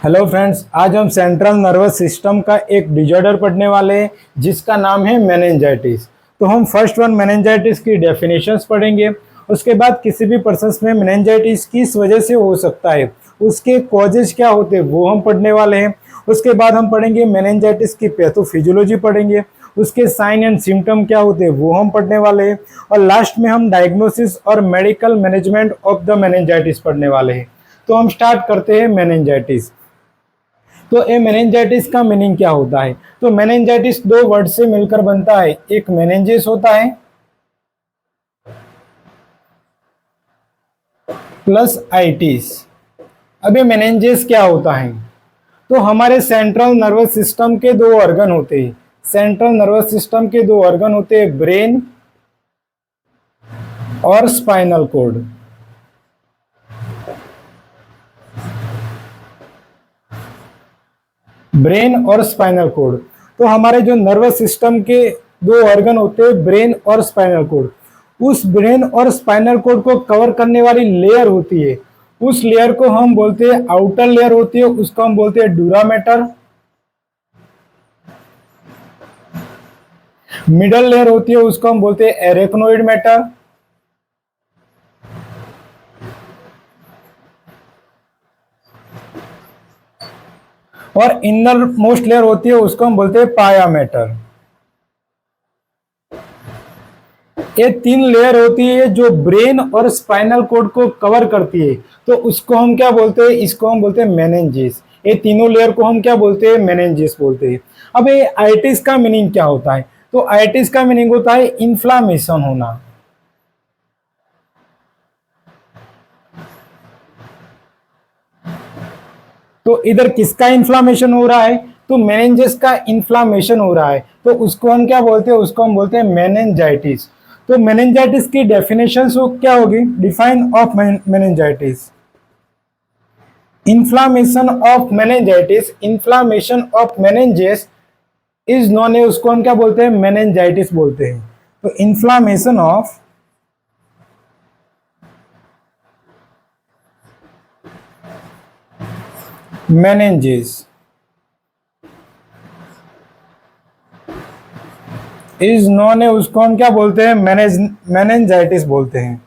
Hello friends, आज हम central nervous system का एक डिजॉर्डर पढ़ने वाले हैं जिसका नाम है मेनिंजाइटिस। तो हम फर्स्ट वन मेनिंजाइटिस की डेफिनेशंस पढ़ेंगे। उसके बाद किसी भी पर्सन में मेनिंजाइटिस किस वजह से हो सकता है, उसके कॉजेज क्या होते हैं वो हम पढ़ने वाले हैं। उसके बाद हम पढ़ेंगे मेनिंजाइटिस की पैथोफिजियोलॉजी पढ़ेंगे, उसके साइन एंड सिम्टम क्या होते हैं वो हम पढ़ने वाले हैं। और लास्ट में हम डायग्नोसिस और medical management of the meningitis पढ़ने वाले हैं। तो हम स्टार्ट करते हैं मेनिंजाइटिस। तो ए मेनिंजाइटिस का मीनिंग क्या होता है? तो मेनिंजाइटिस दो वर्ड से मिलकर बनता है, एक मेनिंजेस होता है प्लस आइटिस। अब ये मेनिंजेस क्या होता है? तो हमारे सेंट्रल नर्वस सिस्टम के दो ऑर्गन होते हैं। सेंट्रल नर्वस सिस्टम के दो ऑर्गन होते हैं, ब्रेन और स्पाइनल कॉर्ड। ब्रेन और स्पाइनल कॉर्ड। तो हमारे जो नर्वस सिस्टम के दो ऑर्गन होते हैं, ब्रेन और स्पाइनल कॉर्ड, उस ब्रेन और स्पाइनल कॉर्ड को कवर करने वाली लेयर होती है, उस लेयर को हम बोलते हैं, आउटर लेयर होती है उसको हम बोलते हैं डूरा मैटर। मिडल लेयर होती है उसको हम बोलते हैं एरेक्नोइड मैटर। और इनर मोस्ट लेयर होती है उसको हम बोलते हैं पाया मैटर। ये तीन लेयर होती है जो ब्रेन और स्पाइनल कॉर्ड को कवर करती है, तो उसको हम क्या बोलते हैं? इसको हम बोलते हैं मेनिंजेस। ये तीनों लेयर को हम क्या बोलते हैं? मेनिंजेस बोलते हैं। अब ये आइटिस का मीनिंग क्या होता है? तो आइटिस का मीनिंग होता है इन्फ्लामेशन होना। तो इधर किसका इन्फ्लामेशन हो रहा है? तो मेनिंजेस का इन्फ्लामेशन हो रहा है, तो उसको हम क्या बोलते हैं? उसको हम बोलते हैं मेनिंजाइटिस। तो मेनिंजाइटिस की डेफिनेशन क्या होगी? Define of meningitis, inflammation of meningitis, inflammation of meninges is known है, उसको हम क्या बोलते हैं? मेनिंजाइटिस बोलते हैं। तो inflammation of meninges is known है, उसको हम क्या बोलते हैं? मेनिंजाइटिस बोलते हैं।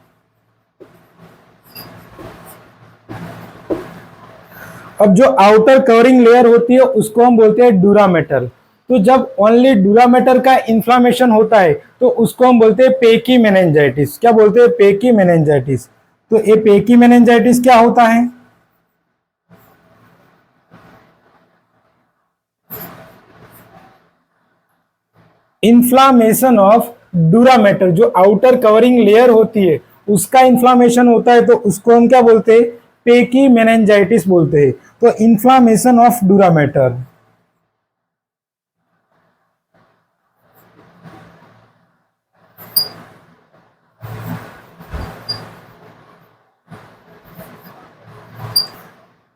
अब जो आउटर कवरिंग लेयर होती है उसको हम बोलते हैं डूरा मैटर। तो जब ओनली डूरा मैटर का इन्फ्लामेशन होता है तो उसको हम बोलते हैं पेकी मेनिंजाइटिस। क्या बोलते हैं? पेकी मेनिंजाइटिस। तो ये पेकी मेनिंजाइटिस क्या होता है? इन्फ्लामेशन ऑफ डूरा मैटर, जो आउटर कवरिंग लेयर होती है उसका इन्फ्लामेशन होता है, तो उसको हम क्या बोलते हैं? पेकी मेनिंजाइटिस बोलते हैं। तो inflammation of dura mater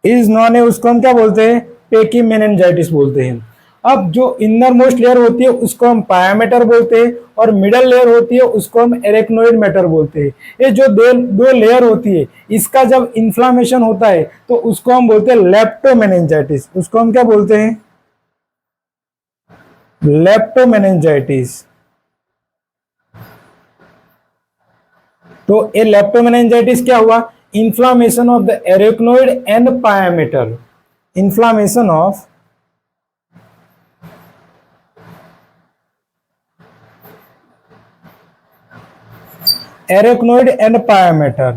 is known है, उसको हम क्या बोलते हैं? पेकी मेनिंजाइटिस बोलते हैं। अब जो इनर मोस्ट लेयर होती है उसको हम पायामेटर बोलते हैं, और मिडल लेयर होती है उसको हम एरेक्नोइड मैटर बोलते हैं। ये जो दो लेयर होती है, इसका जब इन्फ्लामेशन होता है तो उसको हम बोलते हैं लेप्टोमेनिंजाइटिस। उसको हम क्या बोलते हैं? लेप्टोमेनिंजाइटिस। तो ये लेप्टोमेनिंजाइटिस क्या हुआ? Inflammation of the arachnoid and pia mater. Inflammation of arachnoid and pia mater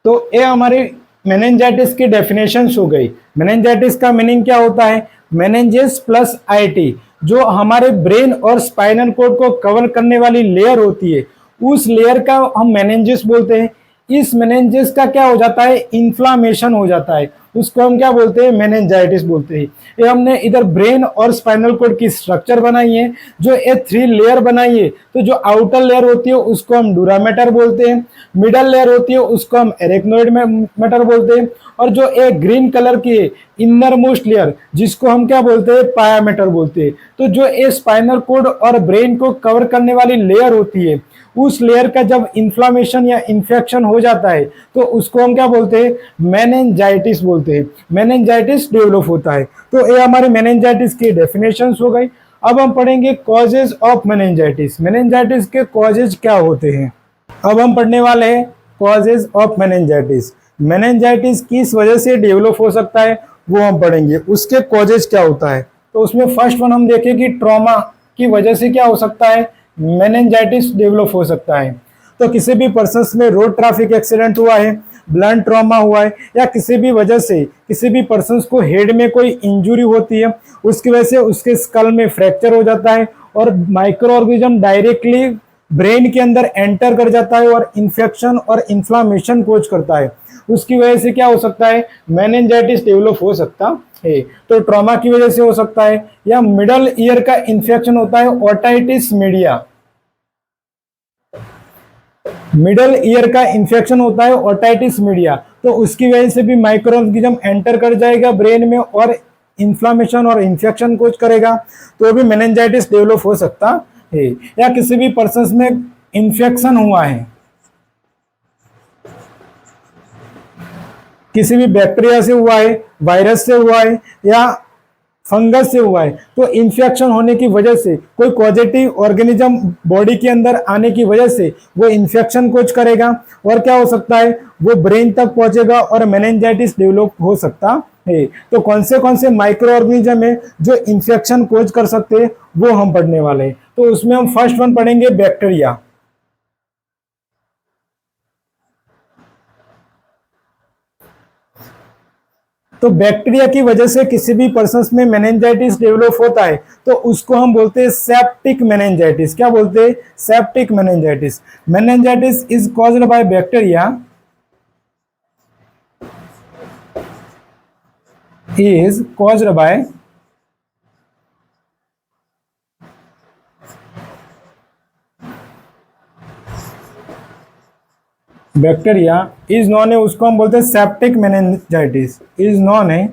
तो ये हमारी मेनिंजाइटिस की डेफिनेशन हो गई। मेनिंजाइटिस का मीनिंग क्या होता है? मेनिंजेस प्लस आईटी, जो हमारे ब्रेन और स्पाइनल कॉर्ड को कवर करने वाली लेयर होती है, उस लेयर का हम मेनिंजेस बोलते हैं। इस मेनिंजेस का क्या हो जाता है? इन्फ्लामेशन हो जाता है, उसको हम क्या बोलते हैं, मेनिंजाइटिस बोलते हैं। ये हमने इधर ब्रेन और स्पाइनल कॉर्ड की स्ट्रक्चर बनाई है, जो ये 3 लेयर बनाई है। तो जो आउटर लेयर होती है उसको हम डूरामेटर बोलते हैं, मिडल लेयर होती है उसको हम एरेक्नोइड मैटर बोलते हैं, और जो एक ग्रीन कलर की इनर मोस्ट लेयर जिसको हम क्या बोलते हैं, पायामेटर बोलते हैं। तो जो ये स्पाइनल कॉर्ड और ब्रेन को कवर करने वाली लेयर होती है, उस लेयर का जब इन्फ्लामेशन या इन्फेक्शन हो जाता है तो उसको हम क्या बोलते हैं, मेनिंजाइटिस बोलते हैं। मेनिंजाइटिस डेवलप होता है। तो ये हमारे मेनिंजाइटिस की डेफिनेशंस हो गई। अब हम पढ़ेंगे कॉजेज ऑफ मेनिंजाइटिस। मेनिंजाइटिस के कॉजेज क्या होते हैं। अब हम पढ़ने वाले हैं कॉजेज ऑफ मेनिंजाइटिस। मेनिंजाइटिस किस वजह से डेवलप हो सकता है वो हम पढ़ेंगे, उसके कॉजेज क्या होता है। तो उसमें फर्स्ट वन हम देखें कि ट्रॉमा की वजह से क्या हो सकता है, मेनिंजाइटिस डेवलप हो सकता है। तो किसी भी पर्सन में रोड ट्रैफिक एक्सीडेंट हुआ है, ब्लंट ट्रॉमा हुआ है, या किसी भी वजह से किसी भी पर्सन को हेड में कोई इंजुरी होती है, उसकी वजह से उसके स्कल में फ्रैक्चर हो जाता है और माइक्रो ऑर्गेनिज्म डायरेक्टली ब्रेन के अंदर एंटर कर जाता है और इन्फेक्शन और इन्फ्लामेशन कोज करता है। उसकी वजह से क्या हो सकता है, मेनिंजाइटिस डेवलप हो सकता है। तो ट्रॉमा की वजह से हो सकता है, या मिडल ईयर का इन्फेक्शन होता है, ओटाइटिस मीडिया। मिडल ईयर का इन्फेक्शन होता है ओटाइटिस मीडिया, तो उसकी वजह से भी माइक्रो ऑर्गेनिज्म एंटर कर जाएगा ब्रेन में और इन्फ्लामेशन और इन्फेक्शन कोज करेगा, तो भी मेनिंजाइटिस डेवलप हो सकता है। या किसी भी पर्सन में इन्फेक्शन हुआ है, किसी भी बैक्टीरिया से हुआ है, वायरस से हुआ है, या फंगस से हुआ है, तो इन्फेक्शन होने की वजह से कोई पॉजिटिव ऑर्गेनिज्म बॉडी के अंदर आने की वजह से वो इन्फेक्शन कोज करेगा और क्या हो सकता है, वो ब्रेन तक पहुंचेगा और मेनिंजाइटिस डेवलप हो सकता है। तो कौन से माइक्रो ऑर्गेनिज्म है जो इन्फेक्शन कोज कर सकते हैं वो हम पढ़ने वाले हैं। तो उसमें हम फर्स्ट वन पढ़ेंगे बैक्टीरिया। तो बैक्टीरिया की वजह से किसी भी पर्सन में मेनिंजाइटिस डेवलप होता है तो उसको हम बोलते हैं सेप्टिक मेनिंजाइटिस। क्या बोलते हैं, septic meningitis. Meningitis is caused by bacteria, is caused by bacteria is known है, उसको हम बोलते हैं सेप्टिक मेनिंजाइटिस। इज नॉन है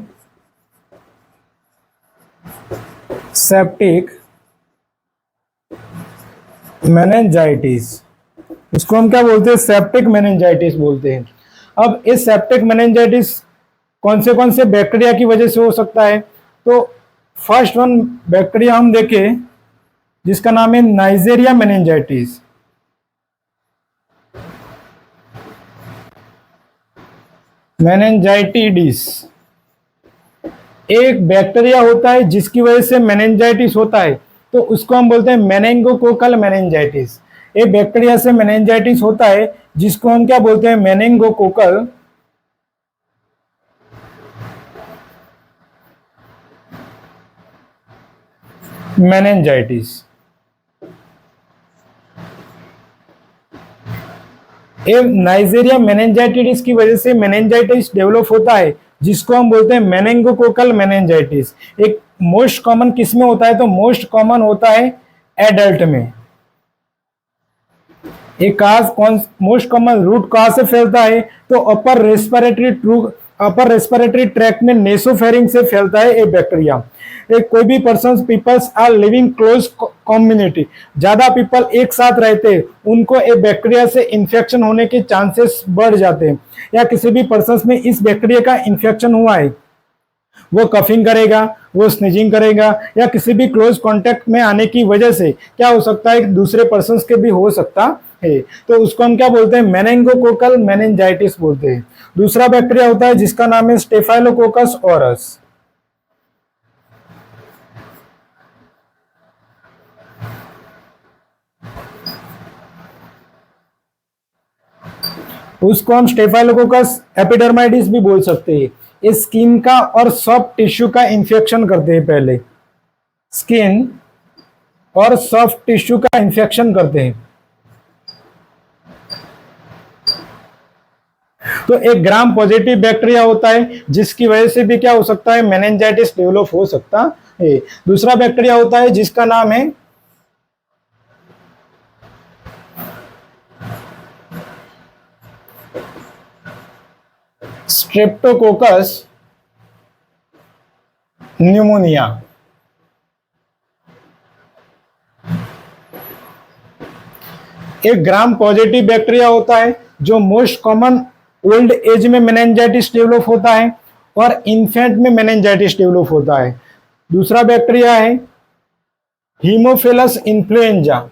सेप्टिक मेनिंजाइटिस, इसको हम क्या बोलते हैं, सेप्टिक मेनिंजाइटिस बोलते हैं। अब इस सेप्टिक मेनिंजाइटिस कौन से बैक्टीरिया की वजह से हो सकता है। तो फर्स्ट वन बैक्टीरिया हम देखें जिसका नाम है नाइजेरिया मेनिंजाइटिस। मेनिंजाइटिडिस एक बैक्टीरिया होता है जिसकी वजह से मेनिंजाइटिस होता है, तो उसको हम बोलते हैं मेनिंगोकोकल मेनिंजाइटिस। एक बैक्टीरिया से मेनिंजाइटिस होता है जिसको हम क्या बोलते हैं, मेनिंगोकोकल मेनिंजाइटिस। नाइजेरिया मेनिंजाइटिस की वजह से मेनिंजाइटिस डेवलप होता है जिसको हम बोलते हैं मेनिंगोकोकल मेनिंजाइटिस। एक मोस्ट कॉमन किस में होता है, तो मोस्ट कॉमन होता है एडल्ट में। एक मोस्ट कॉमन रूट कहां से फैलता है, तो अपर रेस्पिरेटरी ट्रैक्ट में नेसोफेरिंग से फैलता है ये बैक्टीरिया। एक कोई भी person peoples are living close community, ज्यादा पीपल एक साथ रहते हैं, उनको एक बैक्टीरिया से इन्फेक्शन होने के चांसेस बढ़ जाते हैं। या किसी भी पर्सन में इस बैक्टीरिया का इन्फेक्शन हुआ है, वो कफिंग करेगा, वो स्नीजिंग करेगा, या किसी भी क्लोज कांटेक्ट में आने की वजह से क्या हो सकता है, दूसरे पर्सन के भी हो सकता है। तो उसको हम क्या बोलते हैं, मेनिंगोकोकल मेनिंजाइटिस बोलते हैं। दूसरा बैक्टीरिया होता है जिसका नाम है स्टेफाइलोकोकस ऑरस। उसको हम स्टेफाइलोकोकस एपिडर्माइटिस भी बोल सकते हैं। ये स्किन का और सॉफ्ट टिश्यू का इंफेक्शन करते हैं। पहले स्किन और सॉफ्ट टिश्यू का इंफेक्शन करते हैं। तो एक ग्राम पॉजिटिव बैक्टीरिया होता है जिसकी वजह से भी क्या हो सकता है, मेनिंजाइटिस डेवलप हो सकता है। दूसरा बैक्टीरिया होता है जिसका नाम है स्ट्रेप्टोकोकस न्यूमोनिया। एक ग्राम पॉजिटिव बैक्टीरिया होता है जो मोस्ट कॉमन ओल्ड एज में मेनिंजाइटिस डेवलप होता है और इन्फेंट में मेनिंजाइटिस डेवलप होता है। दूसरा बैक्टीरिया है हीमोफिलस इन्फ्लुएंजा।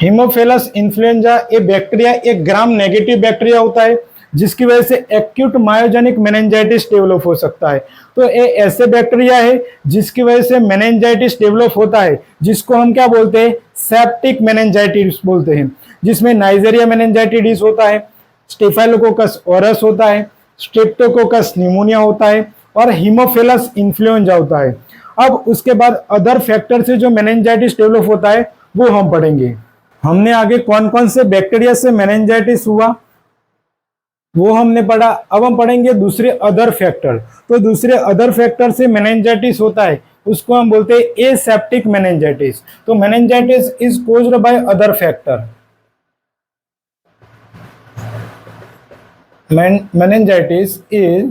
हीमोफिलस इन्फ्लुएंजा ये बैक्टीरिया एक ग्राम नेगेटिव बैक्टीरिया होता है जिसकी वजह से एक्यूट मायोजेनिक मेनिंजाइटिस डेवलप हो सकता है। तो ये ऐसे बैक्टीरिया है जिसकी वजह से मेनिंजाइटिस डेवलप होता है, जिसको हम क्या बोलते हैं, सेप्टिक मेनिंजाइटिस बोलते हैं, जिसमें नाइजेरिया मेनिंजाइटिस होता है, स्टेफाइलोकोकस ऑरस होता है, स्ट्रेप्टोकोकस न्यूमोनिया होता है और हीमोफिलस इन्फ्लुएंजा होता है। अब उसके बाद अदर फैक्टर से जो मेनिंजाइटिस डेवलप होता है वो हम पढ़ेंगे। हमने आगे कौन कौन से बैक्टीरिया से मेनिंजाइटिस हुआ वो हमने पढ़ा। अब हम पढ़ेंगे दूसरे अदर फैक्टर। तो दूसरे अदर फैक्टर से मेनिंजाइटिस होता है उसको हम बोलते हैं एसेप्टिक मेनिंजाइटिस। तो meningitis is caused by other factor. meningitis is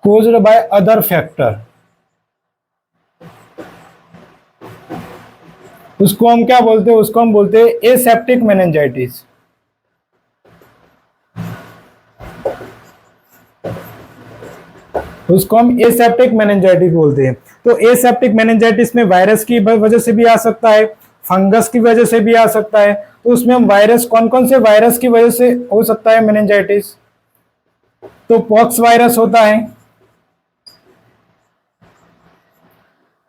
caused by other factor। उसको हम क्या बोलते हैं, उसको हम बोलते हैं एसेप्टिक मेनिंजाइटिस। उसको हम एसेप्टिक मेनिंजाइटिस बोलते हैं। तो एसेप्टिक मेनिंजाइटिस में वायरस की वजह से भी आ सकता है, फंगस की वजह से भी आ सकता है। तो उसमें हम वायरस, कौन कौन से वायरस की वजह से हो सकता है मेनिंजाइटिस, तो पॉक्स वायरस होता है,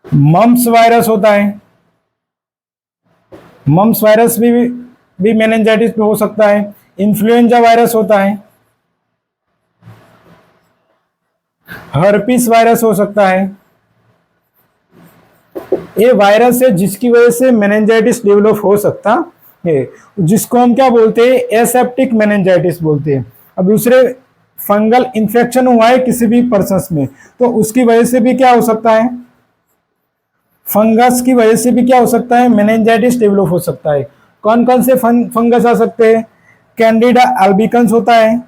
मम्प्स वायरस होता है, मम्प्स वायरस भी मेनिंजाइटिस में हो सकता है, इन्फ्लुएंजा वायरस होता है, हर्पीस वायरस हो सकता है। ये वायरस है जिसकी वजह से मेनिंजाइटिस डेवलप हो सकता है, जिसको हम क्या बोलते हैं, एसेप्टिक मेनिंजाइटिस बोलते हैं। अब दूसरे फंगल इंफेक्शन हुआ है किसी भी पर्सन में तो उसकी वजह से भी क्या हो सकता है, फंगस की वजह से भी क्या हो सकता है, मेनिंजाइटिस डेवलप हो सकता है। कौन कौन से फंगस आ सकते हैं, कैंडिडा अल्बिकन्स होता है,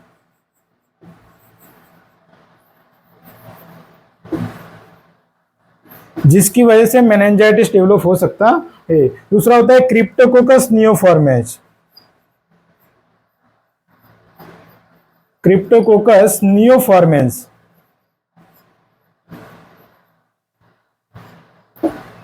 जिसकी वजह से मेनिंजाइटिस डेवलप हो सकता है। दूसरा होता है क्रिप्टोकोकस नियोफॉर्मेज। क्रिप्टोकोकस नियोफॉर्मेंस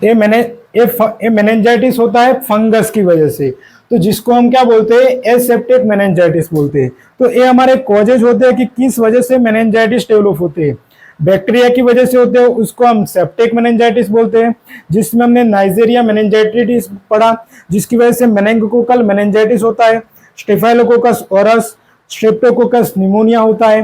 ये मेनिंजाइटिस होता है फंगस की वजह से, तो जिसको हम क्या बोलते हैं, एसेप्टिक मेनिंजाइटिस बोलते हैं। तो ये हमारे कॉजेज होते हैं कि किस वजह से मेनिंजाइटिस डेवलप होते हैं। बैक्टीरिया की वजह से होते हैं, उसको हम सेप्टिक मेनिंजाइटिस बोलते हैं, जिसमें हमने नाइजेरिया मेनिंजाइटिस पढ़ा, जिसकी वजह से मेनिंगोकोकल मेनिंजाइटिस होता है, स्टेफाइलोकोकस ऑरस, स्ट्रेप्टोकोकस निमोनिया होता है,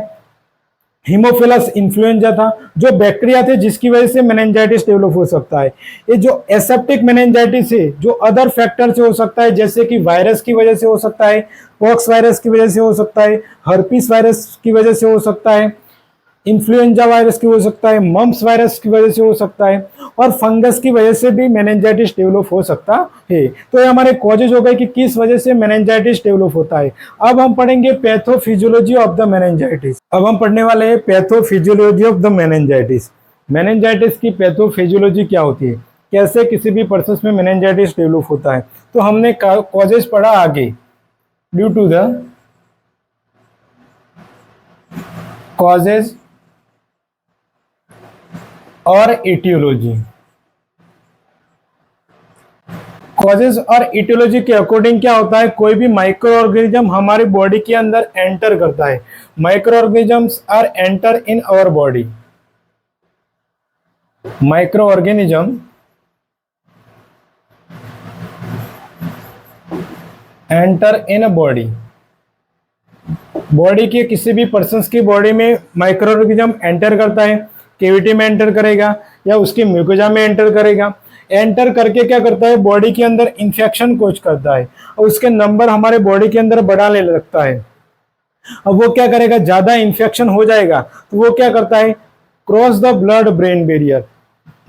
हीमोफिलस इन्फ्लुएंजा था, जो बैक्टीरिया थे जिसकी वजह से मेनिंजाइटिस डेवलप हो सकता है। ये जो एसेप्टिक मेनिंजाइटिस है जो अदर फैक्टर से हो सकता है, जैसे कि वायरस की वजह से हो सकता है, पॉक्स वायरस की वजह से हो सकता है, हर्पीस वायरस की वजह से हो सकता है, इन्फ्लुएंजा वायरस की हो सकता है, मम्प्स वायरस की वजह से हो सकता है और फंगस की वजह से भी मेनिंजाइटिस डेवलप हो सकता है। तो ये हमारे कॉजेज हो गए कि किस वजह से मेनिंजाइटिस डेवलप होता है। अब हम पढ़ेंगे पैथोफिजियोलॉजी ऑफ द मेनिंजाइटिस। अब हम पढ़ने वाले हैं pathophysiology of the meningitis. Meningitis की पैथोफिजियोलॉजी क्या होती है, कैसे किसी भी पर्सन में मेनिंजाइटिस डेवलप होता है। तो हमने कॉजेज पढ़ा आगे, ड्यू टू द कॉजेज और इटियोलॉजी। कॉजेज और इटियोलॉजी के अकॉर्डिंग क्या होता है, कोई भी माइक्रो ऑर्गेनिज्म हमारी बॉडी के अंदर एंटर करता है, micro organisms are enter in our body, micro organism enter in a body. Body के किसी भी पर्सन की बॉडी में माइक्रो ऑर्गेनिज्म एंटर करता है, कैविटी में एंटर करेगा या उसकी म्यूकोजा में एंटर करेगा। एंटर करके क्या करता है, बॉडी के अंदर इंफेक्शन कोज करता है और उसके नंबर हमारे बॉडी के अंदर बढ़ाने लगता है। अब वो क्या करेगा, ज्यादा इंफेक्शन हो जाएगा तो वो क्या करता है, cross the blood brain barrier.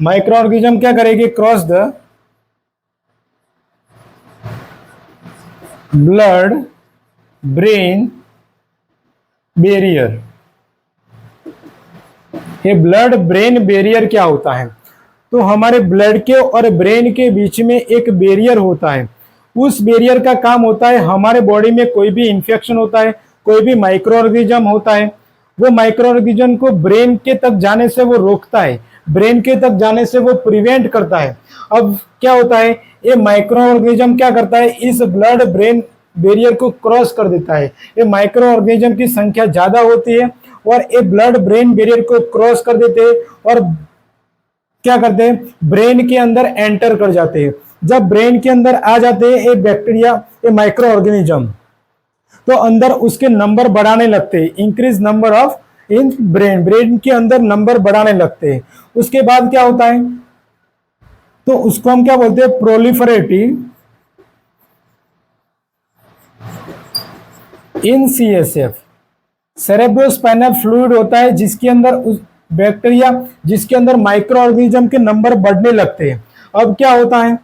Micro organism क्या करेगी, cross the blood brain barrier. ये ब्लड ब्रेन बैरियर क्या होता है, तो हमारे ब्लड के और ब्रेन के बीच में एक बैरियर होता है। उस बैरियर का काम होता है, हमारे बॉडी में कोई भी इंफेक्शन होता है, कोई भी माइक्रो ऑर्गेनिज्म होता है, वो माइक्रो ऑर्गेनिज्म को ब्रेन के तक जाने से वो रोकता है, ब्रेन के तक जाने से वो प्रिवेंट करता है। अब क्या होता है, ये माइक्रो ऑर्गेनिज्म क्या करता है, इस ब्लड ब्रेन बैरियर को क्रॉस कर देता है। ये माइक्रो ऑर्गेनिज्म की संख्या ज्यादा होती है और ये ब्लड ब्रेन बैरियर को क्रॉस कर देते हैं और क्या करते हैं, ब्रेन के अंदर एंटर कर जाते हैं। जब ब्रेन के अंदर आ जाते हैं ये बैक्टीरिया, ये माइक्रो ऑर्गेनिज्म, तो अंदर उसके नंबर बढ़ाने लगते हैं, increase number of in brain, brain के अंदर नंबर बढ़ाने लगते हैं। उसके बाद क्या होता है, तो उसको हम क्या बोलते हैं, प्रोलिफरेटिव इन सीएसएफ। सेरेब्रोस्पाइनल फ्लूइड होता है जिसके अंदर बैक्टीरिया, जिसके अंदर माइक्रो ऑर्गेनिज्म के नंबर बढ़ने लगते हैं। अब क्या होता है,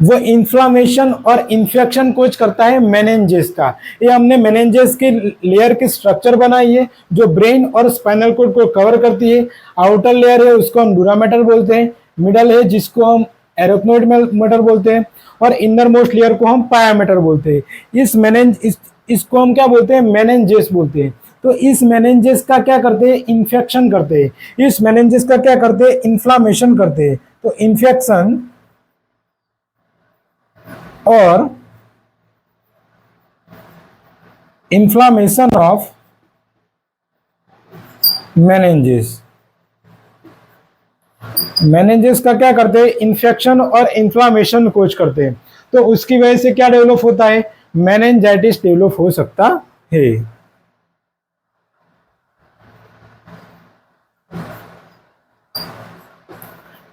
वो इन्फ्लामेशन और इन्फेक्शन कोज करता है मेनिंजेस का। ये हमने मेनिंजेस के लेयर की स्ट्रक्चर बनाई है जो ब्रेन और स्पाइनल कोड को कवर करती है। आउटर लेयर है उसको हम डूरामेटर बोलते हैं, मिडल है जिसको हम एरोक्नोइड मैटर बोलते हैं और इनर मोस्ट लेयर को हम पायामेटर बोलते हैं। इसको हम क्या बोलते हैं, मेनिंजेस बोलते हैं। तो इस मेनिंजेस का क्या करते हैं, इन्फेक्शन करते हैं। इस मेनिंजेस का क्या करते हैं, इन्फ्लामेशन करते हैं। तो इन्फेक्शन और इन्फ्लामेशन ऑफ मेनिंजेस, मेनिंजेस का क्या करते हैं, इन्फेक्शन और इन्फ्लामेशन कोज करते हैं। तो उसकी वजह से क्या डेवलप होता है, मेनिंजाइटिस डेवलप हो सकता है।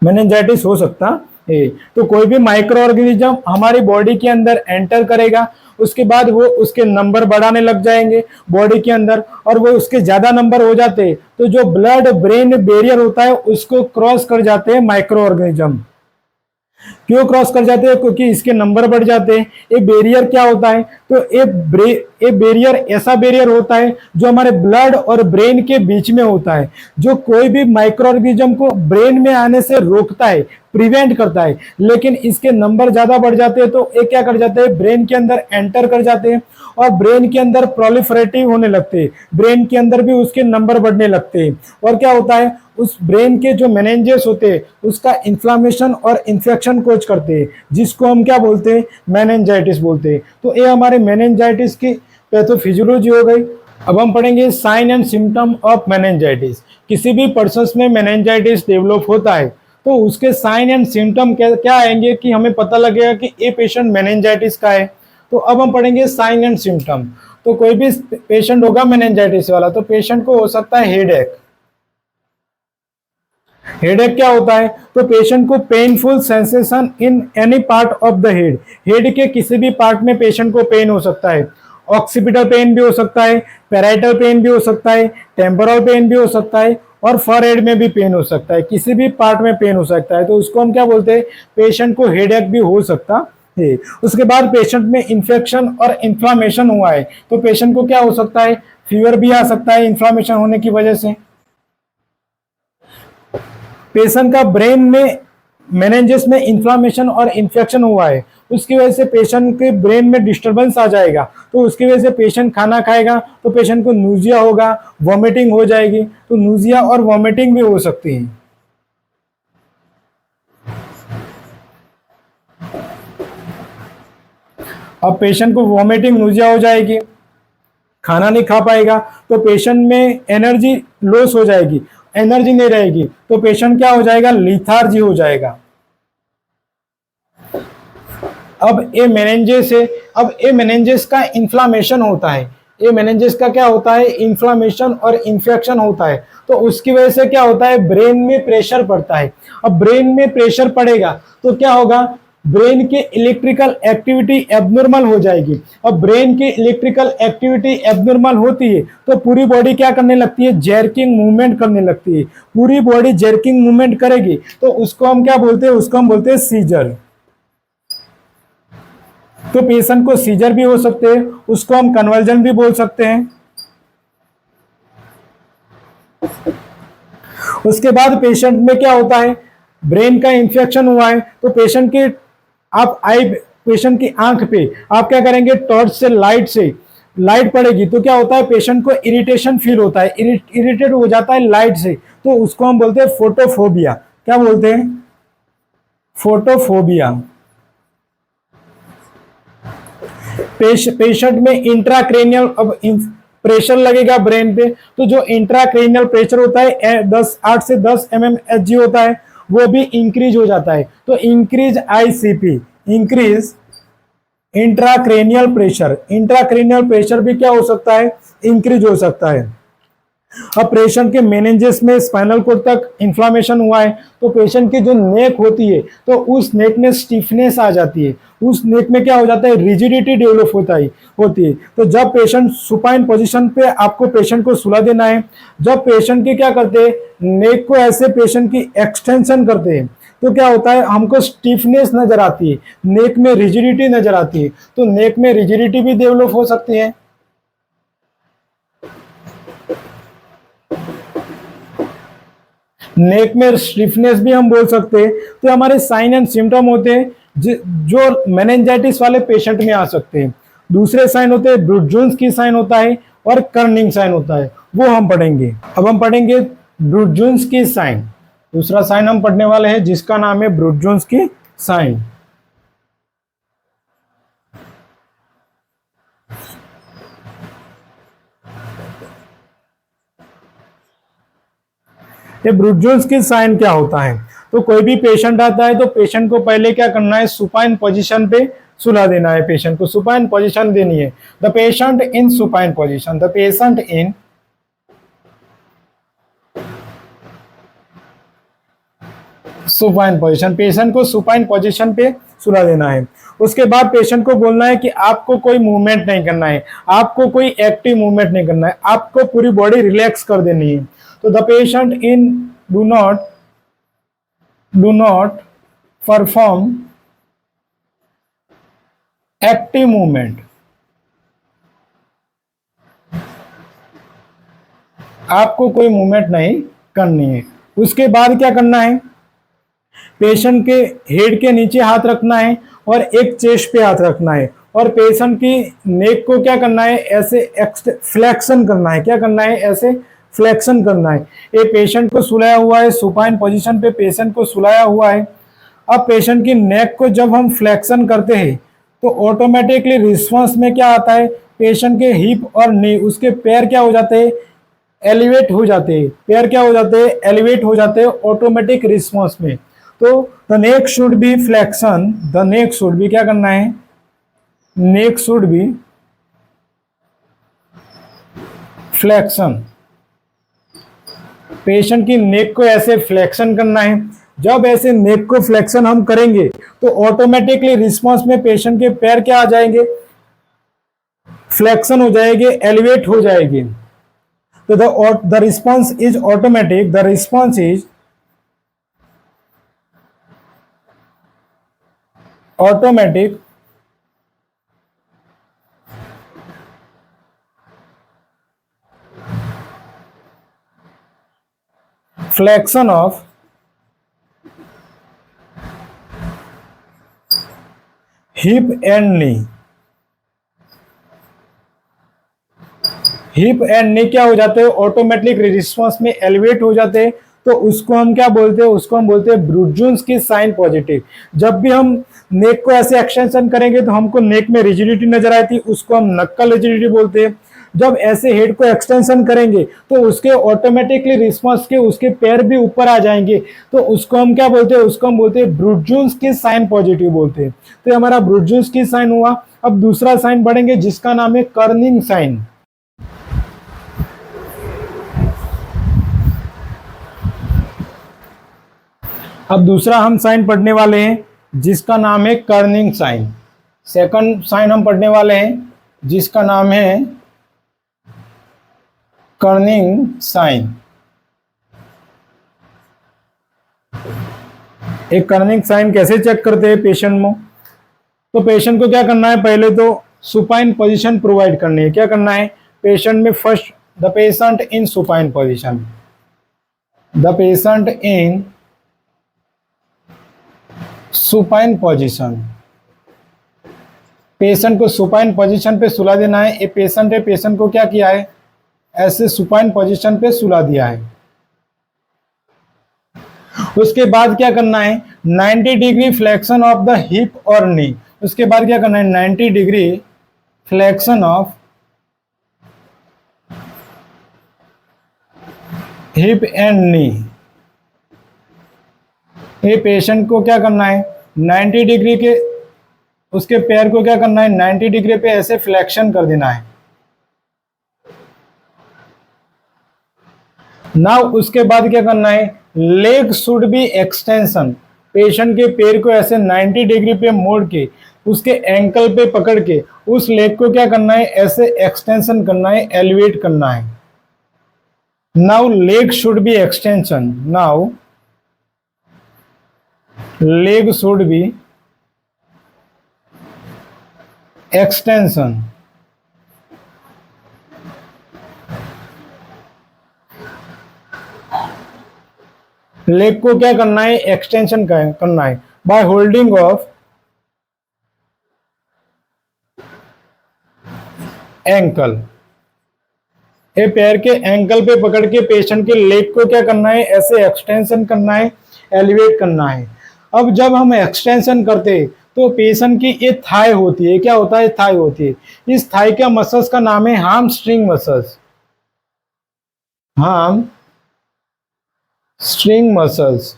मेनिंजाइटिस हो सकता है। तो कोई भी माइक्रो ऑर्गेनिज्म हमारी बॉडी के अंदर एंटर करेगा, उसके बाद वो उसके नंबर बढ़ाने लग जाएंगे बॉडी के अंदर, और वो उसके ज्यादा नंबर हो जाते हैं तो जो ब्लड ब्रेन बैरियर होता है उसको क्रॉस कर जाते हैं माइक्रो ऑर्गेनिज्म। क्यों क्रॉस कर जाते हैं, क्योंकि इसके नंबर बढ़ जाते हैं। ये बैरियर क्या होता है, तो ये बैरियर ऐसा बैरियर होता है जो हमारे ब्लड और ब्रेन के बीच में होता है, जो कोई भी माइक्रो ऑर्गेनिज्म को ब्रेन में आने से रोकता है, प्रिवेंट करता है। लेकिन इसके नंबर ज्यादा बढ़ जाते हैं तो ये क्या कर जाते हैं, ब्रेन के अंदर एंटर कर जाते हैं और ब्रेन के अंदर प्रोलिफरेटिव होने लगते हैं, ब्रेन के अंदर भी उसके नंबर बढ़ने लगते हैं। और क्या होता है, उस ब्रेन के जो मेनिंजेस होते हैं उसका इन्फ्लामेशन और इन्फेक्शन कोज करते हैं, जिसको हम क्या बोलते हैं, मेनिंजाइटिस बोलते हैं। तो ये हमारे मेनिंजाइटिस की पैथोफिजियोलॉजी हो गई। अब हम पढ़ेंगे sign and symptom of meningitis. किसी भी पर्सन में मेनिंजाइटिस डेवलप होता है तो उसके साइन एंड सिम्टम क्या आएंगे कि हमें पता लगेगा कि ये पेशेंट मेनिंजाइटिस का है। तो अब हम पढ़ेंगे साइन एंड सिम्टम। तो कोई भी पेशेंट होगा मेनिंजाइटिस वाला तो पेशेंट को हो सकता है हेडेक। हेडेक क्या होता है, तो पेशेंट को painful sensation in any part of the head, head के किसी भी पार्ट में पेशेंट को पेन हो सकता है। ऑक्सीपिटल पेन भी हो सकता है, पैराइटल पेन भी हो सकता है, टेम्पोरल पेन भी हो सकता है और फॉरहेड में भी पेन हो सकता है, किसी भी पार्ट में पेन हो सकता है। तो उसको हम क्या बोलते हैं, पेशेंट को हेडेक भी हो सकता है। उसके बाद पेशेंट में इंफेक्शन और इन्फ्लामेशन हुआ है तो पेशेंट को क्या हो सकता है, फीवर भी आ सकता है इन्फ्लामेशन होने की वजह से। पेशेंट का ब्रेन में मेनिंजेस में इन्फ्लामेशन और इन्फेक्शन हुआ है, उसकी वजह से पेशेंट के ब्रेन में डिस्टरबेंस आ जाएगा, तो उसकी वजह से पेशेंट खाना खाएगा तो पेशेंट को नूजिया होगा, वॉमिटिंग हो जाएगी। तो नूजिया और वॉमिटिंग भी हो सकती है। अब पेशेंट को वॉमिटिंग नूजिया हो जाएगी, खाना नहीं खा पाएगा तो पेशेंट में एनर्जी लॉस हो जाएगी, एनर्जी नहीं रहेगी तो पेशेंट क्या हो जाएगा, लिथार्जी हो जाएगा। अब ये मेनिंजेस है, अब ये मेनिंजेस का इन्फ्लामेशन होता है, ये मेनिंजेस का क्या होता है, इन्फ्लामेशन और इन्फेक्शन होता है। तो उसकी वजह से क्या होता है, ब्रेन में प्रेशर पड़ता है। अब ब्रेन में प्रेशर पड़ेगा तो क्या होगा, ब्रेन की इलेक्ट्रिकल एक्टिविटी एबनॉर्मल हो जाएगी। अब ब्रेन की इलेक्ट्रिकल एक्टिविटी एबनॉर्मल होती है तो पूरी बॉडी क्या करने लगती है, जर्किंग मूवमेंट करने लगती है। पूरी बॉडी जर्किंग मूवमेंट करेगी तो उसको हम क्या बोलते हैं, उसको हम बोलते हैं सीजर। तो पेशेंट को सीजर भी हो सकते हैं, उसको हम कन्वर्जन भी बोल सकते हैं। उसके बाद पेशेंट में क्या होता है, ब्रेन का इंफेक्शन हुआ है तो पेशेंट की आप पेशेंट की आंख पे आप क्या करेंगे, टॉर्च से लाइट पड़ेगी तो क्या होता है, पेशेंट को इरिटेशन फील होता है, इरिटेट हो जाता है लाइट से, तो उसको हम बोलते हैं फोटोफोबिया। क्या बोलते हैं, फोटोफोबिया। पेशेंट में इंट्राक्रेनियल अब प्रेशर लगेगा ब्रेन पे, तो जो इंट्राक्रेनियल प्रेशर होता है 8 से 10 mmHg होता है, वो भी इंक्रीज हो जाता है। तो increase ICP, increase intracranial pressure भी क्या हो सकता है, इंक्रीज हो सकता है। अब पेशेंट के मेनिंजेस में स्पाइनल कोड तक इन्फ्लामेशन हुआ है तो पेशेंट की जो नेक होती है तो उस नेक में स्टिफनेस आ जाती है, उस नेक में क्या हो जाता है, रिजिडिटी डेवलप होती है। तो जब पेशेंट सुपाइन पोजीशन पे आपको पेशेंट को सुला देना है, जब पेशेंट की क्या करते हैं, नेक को ऐसे पेशेंट की एक्सटेंशन करते हैं तो क्या होता है, हमको स्टिफनेस नजर आती है, नेक में रिजिडिटी नजर आती है। तो नेक में रिजिडिटी भी डेवलप हो सकती है। नेक में स्टिफनेस भी हम बोल सकते हैं। तो हमारे साइन एंड सिम्टम होते हैं जो मेनिंजाइटिस वाले पेशेंट में आ सकते हैं। दूसरे साइन होते हैं, ब्रूट-जोन्स की साइन होता है और कर्निंग साइन होता है, वो हम पढ़ेंगे। अब हम पढ़ेंगे ब्रूट-जोन्स की साइन। दूसरा साइन हम पढ़ने वाले हैं जिसका नाम है ब्रूट-जोन्स की साइन। ये ब्रूट-जोन्स की साइन क्या होता है, तो कोई भी पेशेंट आता है तो पेशेंट को पहले क्या करना है, सुपाइन पोजीशन पे सुला देना है, पेशेंट को सुपाइन पोजीशन देनी है। The patient in supine position, the patient in supine position, patient को सुपाइन पोजीशन पे सुला देना है। उसके बाद पेशेंट को बोलना है कि आपको कोई मूवमेंट नहीं करना है, आपको कोई एक्टिव मूवमेंट नहीं करना है, आपको पूरी बॉडी रिलैक्स कर देनी है। तो the patient in do not perform active movement, आपको कोई मूवमेंट नहीं करनी है। उसके बाद क्या करना है, पेशेंट के हेड के नीचे हाथ रखना है और एक चेस्ट पे हाथ रखना है और पेशेंट की नेक को क्या करना है, ऐसे फ्लेक्शन करना है। क्या करना है, ऐसे फ्लेक्शन करना है। ये पेशेंट को सुलाया हुआ है, सुपाइन पोजीशन पे पेशेंट को सुलाया हुआ है। अब पेशेंट की नेक को जब हम फ्लेक्शन करते हैं तो ऑटोमेटिकली रिस्पॉन्स में क्या आता है, पेशेंट के हिप और नी, उसके पैर क्या हो जाते हैं, एलिवेट हो जाते हैं, पैर क्या हो जाते हैं, एलिवेट हो जाते हैं ऑटोमेटिक रिस्पॉन्स में। तो the neck should be flexion, the neck should be क्या करना है, नेक शुड बी फ्लेक्शन। पेशेंट की नेक को ऐसे फ्लेक्शन करना है। जब ऐसे नेक को फ्लेक्शन हम करेंगे तो ऑटोमेटिकली रिस्पॉन्स में पेशेंट के पैर क्या आ जाएंगे, फ्लेक्शन हो जाएंगे, एलिवेट हो जाएगी। तो the response is automatic, the response is automatic flexion of hip and knee. Hip and नी क्या हो जाते हैं, ऑटोमेटिक रिस्पॉन्स में एलिवेट हो जाते हैं। तो उसको हम क्या बोलते हैं, उसको हम बोलते हैं ब्रूट-जोन्स की साइन पॉजिटिव। जब भी हम नेक को ऐसे एक्सटेंशन करेंगे तो हमको नेक में रिजिडिटी नजर आती है, उसको हम नक्कल रिजिडिटी बोलते हैं। जब ऐसे हेड को एक्सटेंशन करेंगे तो उसके ऑटोमेटिकली रिस्पॉन्स के उसके पैर भी ऊपर आ जाएंगे, तो उसको हम क्या बोलते हैं, उसको हम बोलते हैं ब्रूट-जोन्स की साइन पॉजिटिव बोलते हैं। तो हमारा ब्रूट-जोन्स की साइन हुआ। अब दूसरा साइन पढ़ेंगे जिसका नाम है कर्निंग साइन। अब दूसरा हम साइन पढ़ने वाले हैं जिसका नाम है कर्निंग साइन। सेकंड साइन हम पढ़ने वाले हैं जिसका नाम है कर्निंग साइन। एक कर्निंग साइन कैसे चेक करते हैं पेशेंट में? तो पेशेंट को क्या करना है, पहले तो सुपाइन पोजीशन प्रोवाइड करनी है। क्या करना है पेशेंट में? First the patient in supine position, the patient in supine position. Patient को सुपाइन पोजीशन पे सुला देना है। ये पेशेंट है, पेशेंट को क्या किया है, ऐसे सुपाइन पोजीशन पे सुला दिया है। उसके बाद क्या करना है, 90 degree flexion of the hip और नी। उसके बाद क्या करना है, 90 degree flexion of hip and नी। ये पेशेंट को क्या करना है, 90 डिग्री के उसके पैर को क्या करना है, 90 डिग्री पे ऐसे फ्लेक्शन कर देना है। नाउ उसके बाद क्या करना है, leg should be extension. Patient के पैर को ऐसे 90 डिग्री पे मोड़ के उसके एंकल पे पकड़ के उस लेग को क्या करना है, ऐसे एक्सटेंशन करना है, एलिवेट करना है। Now leg should be extension, now leg should be extension. Leg को क्या करना है, एक्सटेंशन करना है बाय होल्डिंग ऑफ एंकल। ये पैर के एंकल पे पकड़ के पेशेंट के लेग को क्या करना है, ऐसे एक्सटेंशन करना है, एलिवेट करना है। अब जब हम एक्सटेंशन करते हैं तो पेशेंट की ये थाई होती है, क्या होता है, थाई होती है। इस थाई के मसल्स का नाम है हामस्ट्रिंग मसल्स, हाम स्ट्रिंग मसल्स।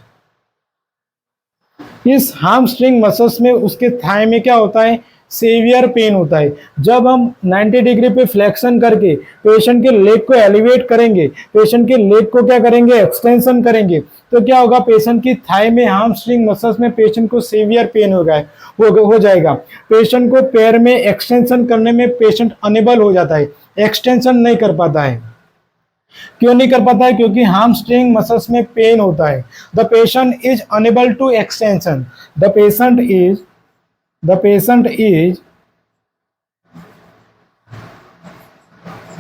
इस हामस्ट्रिंग मसल्स में उसके थाई में क्या होता है, सेवियर पेन होता है। जब हम 90 डिग्री पे फ्लेक्शन करके पेशेंट के लेग को एलिवेट करेंगे, पेशेंट के लेग को क्या करेंगे, एक्सटेंशन करेंगे, तो क्या होगा, पेशेंट की थाई में हामस्ट्रिंग मसल्स में पेशेंट को सेवियर पेन हो जाएगा। पेशेंट को पैर में एक्सटेंशन करने में पेशेंट अनेबल हो जाता है, एक्सटेंशन नहीं कर पाता है। क्यों नहीं कर पाता है, क्योंकि हामस्ट्रिंग मसल्स में पेन होता है। The patient is unable to extension, the patient is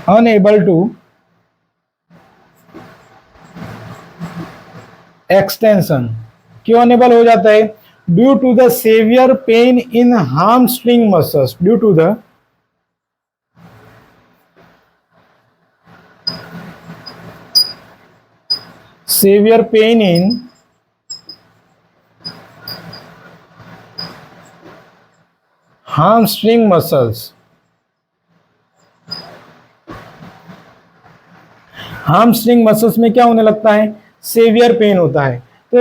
unable to extension। क्यों अनेबल हो जाता है, due to the severe pain in hamstring muscles, due to the severe pain in hamstring muscles। hamstring muscles में क्या होने लगता है, saviour pen होता है। तो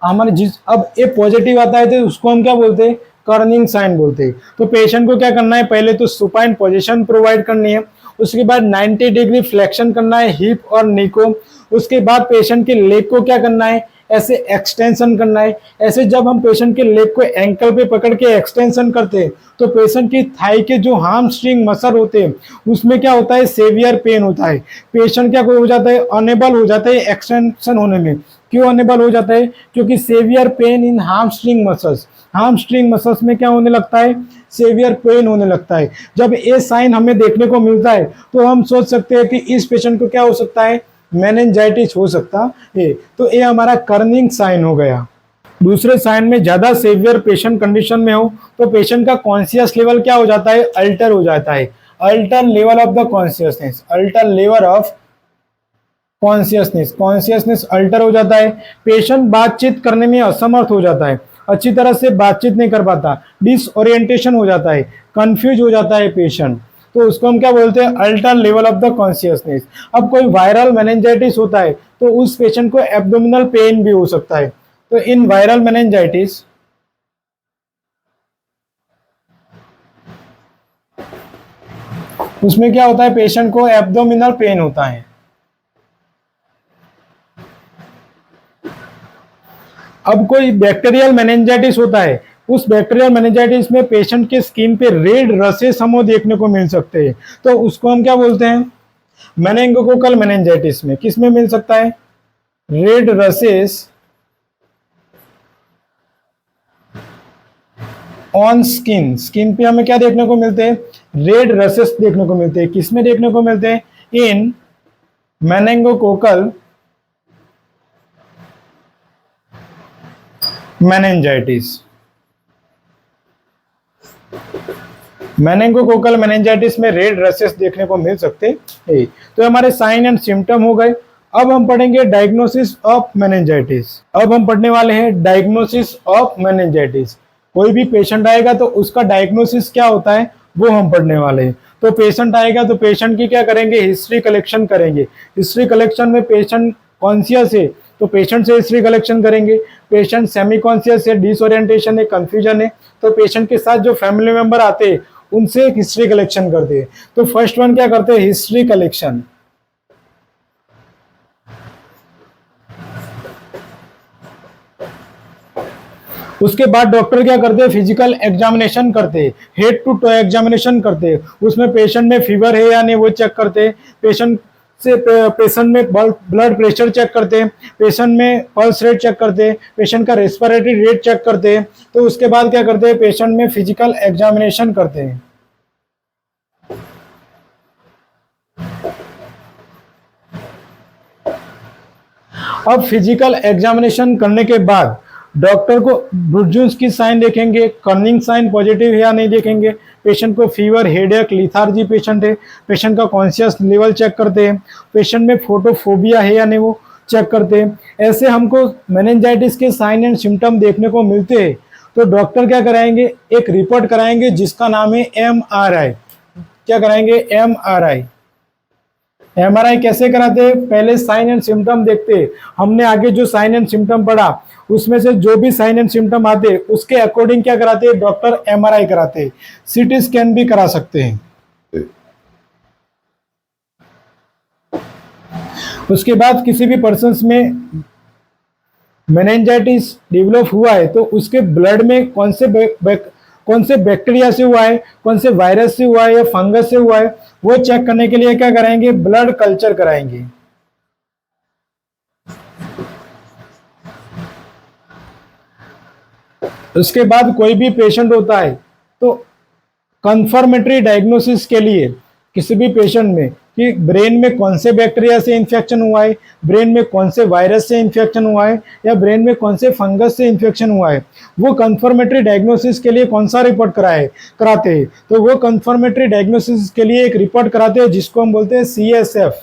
हमारे अब ये पॉजिटिव आता है तो उसको हम क्या बोलते हैं, कर्निंग साइन बोलते हैं। तो पेशेंट को क्या करना है, पहले तो सुपाइन पोजीशन प्रोवाइड करनी है। उसके बाद 90 डिग्री फ्लेक्शन करना है हिप और नी को। उसके बाद पेशेंट के लेग को क्या करना है, ऐसे एक्सटेंशन करना है। ऐसे जब हम पेशेंट के लेग को एंकल पे पकड़ के एक्सटेंशन करते हैं तो पेशेंट की थाई के जो हामस्ट्रिंग मसल होते हैं उसमें क्या होता है, सेवियर पेन होता है। पेशेंट क्या हो जाता है, अनेबल हो जाता है एक्सटेंशन होने में। क्यों अनेबल हो जाता है, क्योंकि severe pain in hamstring muscles, hamstring muscles में क्या होने लगता है, सेवियर पेन होने लगता है। जब ये साइन हमें देखने को मिलता है तो हम सोच सकते हैं कि इस पेशेंट को क्या हो सकता है, मेनिंजाइटिस हो सकता है। तो ये हमारा कर्निंग साइन हो गया। दूसरे साइन में ज्यादा सेवियर पेशेंट कंडीशन में हो तो पेशेंट का कॉन्शियस लेवल क्या हो जाता है, अल्टर हो जाता है। Alter level of the consciousness, alter level of consciousness alter हो जाता है। पेशेंट बातचीत करने में असमर्थ हो जाता है, अच्छी तरह से बातचीत नहीं कर पाता, डिसओरिएंटेशन हो जाता है, कंफ्यूज हो जाता है पेशेंट। तो उसको हम क्या बोलते हैं, alter level of the consciousness. अब कोई वायरल मेनिंजाइटिस होता है तो उस पेशेंट को एब्डोमिनल पेन भी हो सकता है। तो इन वायरल मेनिंजाइटिस उसमें क्या होता है, पेशेंट को एब्डोमिनल पेन होता है। अब कोई बैक्टीरियल मेनिंजाइटिस होता है, उस बैक्टीरियल मेनिंजाइटिस में पेशेंट के स्किन पे रेड रसेस हमें देखने को मिल सकते हैं, तो उसको हम क्या बोलते हैं? मेनिंगोकोकल मेनिंजाइटिस में किस में मिल सकता है? Red रसेस on skin. स्किन पे हमें क्या देखने को मिलते हैं? रेड रसेस देखने को मिलते हैं। किस में देखने को मिलते हैं? इन मेनिंगोकोकल मेनिंजाइटिस। मेनिंगोकोकल मेनिंजाइटिस में रेड रसेस देखने को मिल सकते हैं। तो हमारे साइन एंड सिम्टम हो गए। अब हम पढ़ेंगे डायग्नोसिस ऑफ मेनिंजाइटिस। अब हम पढ़ने वाले हैं डायग्नोसिस ऑफ मेनिंजाइटिस। कोई भी पेशेंट आएगा तो उसका डायग्नोसिस क्या होता है वो हम पढ़ने वाले हैं। तो पेशेंट आएगा तो पेशेंट की क्या करेंगे? हिस्ट्री कलेक्शन करेंगे। हिस्ट्री कलेक्शन में पेशेंट कॉन्शियस है तो पेशेंट से हिस्ट्री कलेक्शन करेंगे। पेशेंट सेमी कॉन्शियस है, डिसओरिएंटेशन है, कंफ्यूजन है, तो पेशेंट के साथ जो फैमिली मेंबर आते हैं उनसे एक हिस्ट्री कलेक्शन करते हैं। तो फर्स्ट वन क्या करते हैं? History collection. उसके बाद डॉक्टर क्या करते हैं? फिजिकल एग्जामिनेशन करते हैं, हेड टू टो एग्जामिनेशन करते हैं। उसमें पेशेंट में फीवर है या नहीं वो चेक करते हैं। पेशेंट में ब्लड प्रेशर चेक करते हैं, पेशेंट में पल्स रेट चेक करते हैं, पेशेंट का रेस्पिरेटरी रेट चेक करते हैं। तो उसके बाद क्या करते हैं? पेशेंट में फिजिकल एग्जामिनेशन करते हैं। अब फिजिकल एग्जामिनेशन करने के बाद डॉक्टर को ब्रुड्जन्स की साइन देखेंगे, कर्निंग साइन पॉजिटिव है या नहीं देखेंगे। पेशेंट को फीवर, हेडेक, लिथार्जी पेशेंट है, पेशेंट का कॉन्शियस लेवल चेक करते हैं। पेशेंट में फोटोफोबिया है या नहीं वो चेक करते हैं। ऐसे हमको मेनिंजाइटिस के साइन एंड सिम्टम देखने को मिलते हैं। तो डॉक्टर क्या कराएंगे? एक रिपोर्ट कराएंगे जिसका नाम है MRI। क्या कराएंगे? MRI। MRI कैसे कराते हैं? पहले साइन एंड सिम्टम देखते हैं। हमने आगे जो साइन एंड सिम्टम पढ़ा उसमें से जो भी साइन एंड सिम्टम आते उसके अकॉर्डिंग क्या कराते हैं? डॉक्टर MRI कराते हैं। CT स्कैन भी करा सकते हैं। उसके बाद किसी भी पर्सन में मेनिंजाइटिस डेवलप हुआ है तो उसके ब्लड में कौन से बैक्टीरिया से हुआ है, कौन से वायरस से हुआ है या फंगस से हुआ है, वो चेक करने के लिए क्या कराएंगे? ब्लड कल्चर कराएंगे। उसके बाद कोई भी पेशेंट होता है तो कंफर्मेटरी डायग्नोसिस के लिए किसी भी पेशेंट में कि ब्रेन में कौन से बैक्टीरिया से इन्फेक्शन हुआ है, ब्रेन में कौन से वायरस से इन्फेक्शन हुआ है या ब्रेन में कौन से फंगस से इन्फेक्शन हुआ है, वो कंफर्मेटरी डायग्नोसिस के लिए कौन सा रिपोर्ट कराते हैं। तो वो कंफर्मेटरी डायग्नोसिस के लिए एक रिपोर्ट कराते हैं जिसको हम बोलते हैं CSF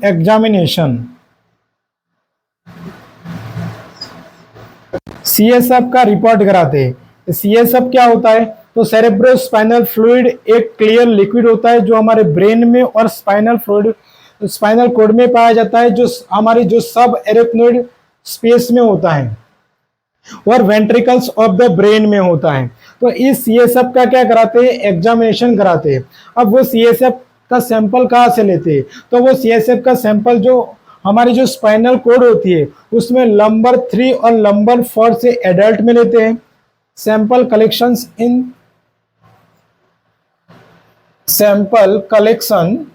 एग्जामिनेशन। CSF का रिपोर्ट कराते हैं। CSF क्या होता है? तो सेरेब्रोस्पाइनल फ्लूइड एक क्लियर लिक्विड होता है जो हमारे ब्रेन में और स्पाइनल कॉर्ड में पाया जाता है, जो हमारी जो सब एरेक्नोइड स्पेस में होता है और वेंट्रिकल्स ऑफ द ब्रेन में होता है। तो इस CSF का क्या कराते हैं? एग्जामिनेशन कराते हैं। अब वो CSF का सैंपल कहाँ से लेते हैं? तो वो CSF का सैंपल जो हमारी जो स्पाइनल कोड होती है उसमें नंबर 3 और नंबर 4 से एडल्ट में लेते हैं। Sample collections in sample collection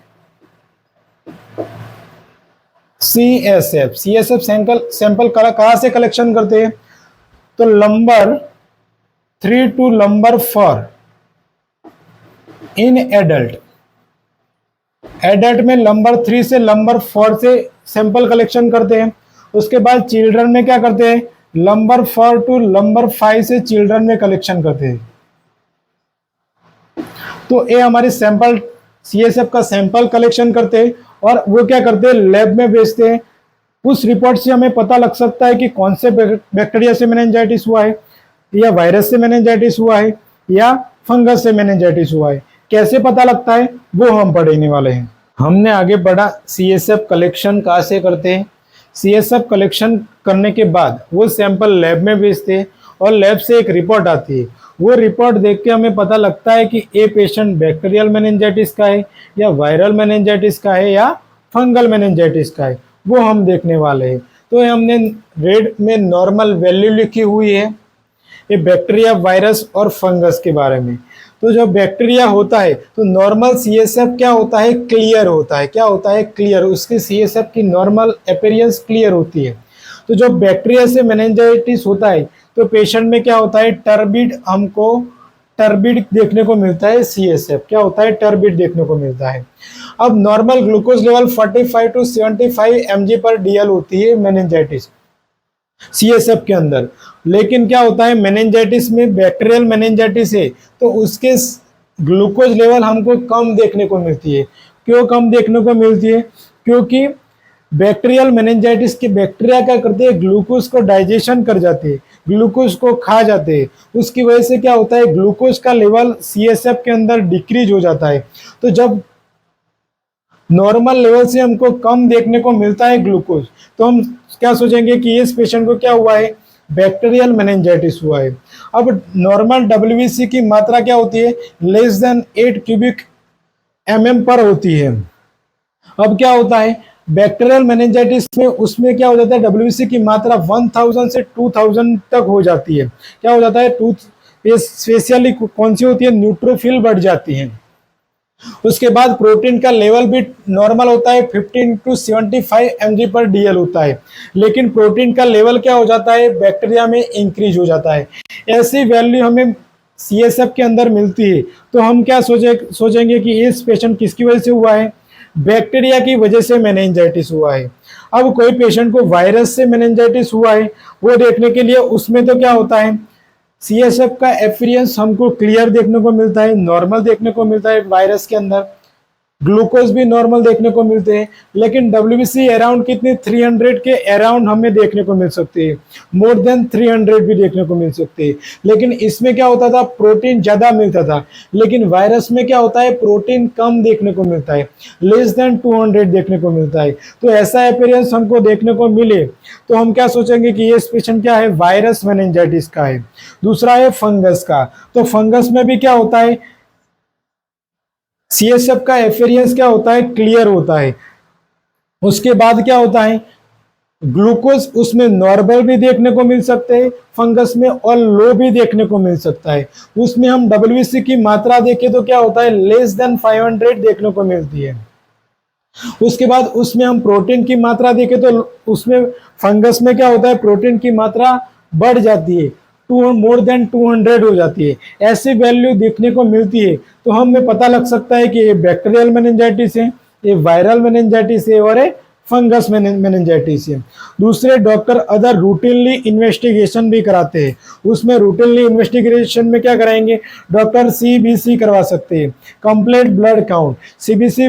CSF sample कहाँ से कलेक्शन करते हैं? तो number 3 to number 4 in adult में नंबर 3 से नंबर 4 से सैंपल कलेक्शन करते हैं। उसके बाद चिल्ड्रन में क्या करते हैं? नंबर 4 टू नंबर 5 से चिल्ड्रन में कलेक्शन करते हैं। तो ये हमारे सैंपल CSF का सैंपल कलेक्शन करते हैं और वो क्या करते हैं? लैब में भेजते हैं। उस रिपोर्ट से हमें पता लग सकता है कि कौन से बैक्टीरिया से मेनिंजाइटिस हुआ है या वायरस से मेनिंजाइटिस हुआ है या फंगस से मेनिंजाइटिस हुआ है। कैसे पता लगता है वो हम पढ़ने वाले हैं। हमने आगे बढ़ा CSF कलेक्शन कहाँ से करते हैं। CSF कलेक्शन करने के बाद वो सैंपल लैब में भेजते हैं और लैब से एक रिपोर्ट आती है। वो रिपोर्ट देख के हमें पता लगता है कि ये पेशेंट बैक्टीरियल मेनिंजाइटिस का है या वायरल मेनिंजाइटिस का है या फंगल मेनिंजाइटिस का है, वो हम देखने वाले हैं। तो ये हमने रेड में नॉर्मल वैल्यू लिखी हुई है, ये बैक्टीरिया, वायरस और फंगस के बारे में। तो जब बैक्टीरिया होता है तो नॉर्मल सीएसएफ क्या होता है, क्लियर होता है। क्या होता है, क्लियर। उसकी सीएसएफ की नॉर्मल अपीयरेंस क्लियर होती है। तो जब बैक्टीरिया से मेनिंजाइटिस होता है तो पेशेंट में क्या होता है, टर्बिड, हमको टर्बिड देखने को मिलता है। सीएसएफ क्या होता है, टर्बिड देखने को मिलता है। अब normal glucose level 45 to 75 mg पर डीएल होती है मेनिंजाइटिस सीएसएफ के अंदर। लेकिन क्या होता है, मेनिंजाइटिस में, बैक्टीरियल मेनिंजाइटिस है तो उसके ग्लूकोज लेवल हमको कम देखने को मिलती है। क्यों कम देखने को मिलती है, क्योंकि बैक्टीरियल मेनिंजाइटिस के बैक्टीरिया क्या करते हैं, ग्लूकोज को डाइजेशन कर जाते हैं, ग्लूकोज को खा जाते हैं। उसकी वजह से क्या होता है, ग्लूकोज का लेवल सीएसएफ के अंदर डिक्रीज हो जाता है। तो जब नॉर्मल लेवल से हमको कम देखने को मिलता है ग्लूकोज, तो हम क्या सोचेंगे कि इस पेशेंट को क्या हुआ है, बैक्टीरियल मेनिंजाइटिस हुआ है। अब नॉर्मल डब्ल्यूबीसी की मात्रा क्या होती है, लेस देन 8 क्यूबिक mm पर होती है। अब क्या होता है, बैक्टीरियल मेनिंजाइटिस में उसमें क्या हो जाता है, डब्ल्यूबीसी की मात्रा 1000 से 2000 तक हो जाती है। क्या हो जाता है, स्पेशली कौन सी होती है, न्यूट्रोफिल बढ़ जाती है। उसके बाद प्रोटीन का लेवल भी नॉर्मल होता है, 15 टू 75 mg पर डीएल होता है। लेकिन प्रोटीन का लेवल क्या हो जाता है, बैक्टीरिया में इंक्रीज हो जाता है। ऐसी वैल्यू हमें सीएसएफ के अंदर मिलती है। तो हम क्या सोचेंगे कि इस पेशेंट किसकी वजह से हुआ है, बैक्टीरिया की वजह से मेनिंजाइटिस हुआ है। अब कोई पेशेंट को वायरस से मेनिंजाइटिस हुआ है, वो देखने के लिए उसमें तो क्या होता है, सीएसएफ का अपीयरेंस हमको क्लियर देखने को मिलता है, नॉर्मल देखने को मिलता है। वायरस के अंदर ग्लूकोज भी नॉर्मल देखने को मिलते हैं। लेकिन डब्ल्यूबीसी अराउंड कितने, 300 के अराउंड हमें देखने को मिल सकते हैं, मोर देन 300 भी देखने को मिल सकते हैं। लेकिन इसमें क्या होता था, प्रोटीन ज्यादा मिलता था। लेकिन वायरस में क्या होता है, प्रोटीन कम देखने को मिलता है, लेस देन 200 देखने को मिलता है। तो ऐसा अपीयरेंस हमको देखने को मिले तो हम क्या सोचेंगे कि ये पेशेंट क्या है, वायरस मेनिंजाइटिस का है। दूसरा है फंगस का। तो फंगस में भी क्या होता है, सीएसएफ का अपीयरेंस क्या होता है, क्लियर होता है। उसके बाद क्या होता है, ग्लूकोज उसमें नॉर्मल भी देखने को मिल सकते हैं फंगस में, और लो भी देखने को मिल सकता है। उसमें हम डब्ल्यूबीसी की मात्रा देखें तो क्या होता है, लेस देन 500 देखने को मिलती है। उसके बाद उसमें हम प्रोटीन की मात्रा देखें तो उसमें फंगस में क्या होता है, प्रोटीन की मात्रा बढ़ जाती है, मोर देन 200 हो जाती है। ऐसी वैल्यू देखने को मिलती है तो हमें पता लग सकता है कि ये बैक्टीरियल मेनिंजाइटिस है, ये वायरल मेनिंजाइटिस है और ये फंगस मेनिंजाइटिस है। दूसरे डॉक्टर अदर रूटीनली इन्वेस्टिगेशन भी कराते हैं। उसमें रूटीनली इन्वेस्टिगेशन में क्या कराएंगे, डॉक्टर सीबीसी करवा सकते हैं, कंप्लीट ब्लड काउंट। सीबीसी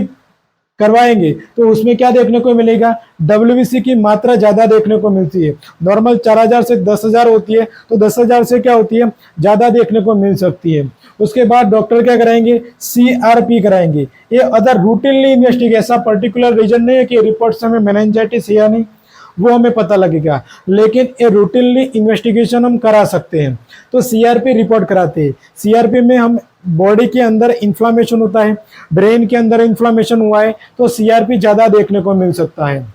करवाएंगे तो उसमें क्या देखने को मिलेगा, डब्ल्यूबीसी की मात्रा ज्यादा देखने को मिलती है। नॉर्मल 4000 से 10,000 होती है, तो 10,000 से क्या होती है, ज्यादा देखने को मिल सकती है। उसके बाद डॉक्टर क्या कराएंगे, सीआरपी कराएंगे। ये अदर रूटीनली इन्वेस्टिगेशन, ऐसा पर्टिकुलर रीजन नहीं है कि रिपोर्ट में मेनिंजाइटिस है या नहीं, वो हमें पता लगेगा। लेकिन ये रूटीनली इन्वेस्टिगेशन हम करा सकते हैं, तो सीआरपी रिपोर्ट कराते हैं। सीआरपी में हम बॉडी के अंदर इन्फ्लामेशन होता है, ब्रेन के अंदर इन्फ्लामेशन हुआ है तो सीआरपी ज्यादा देखने को मिल सकता है।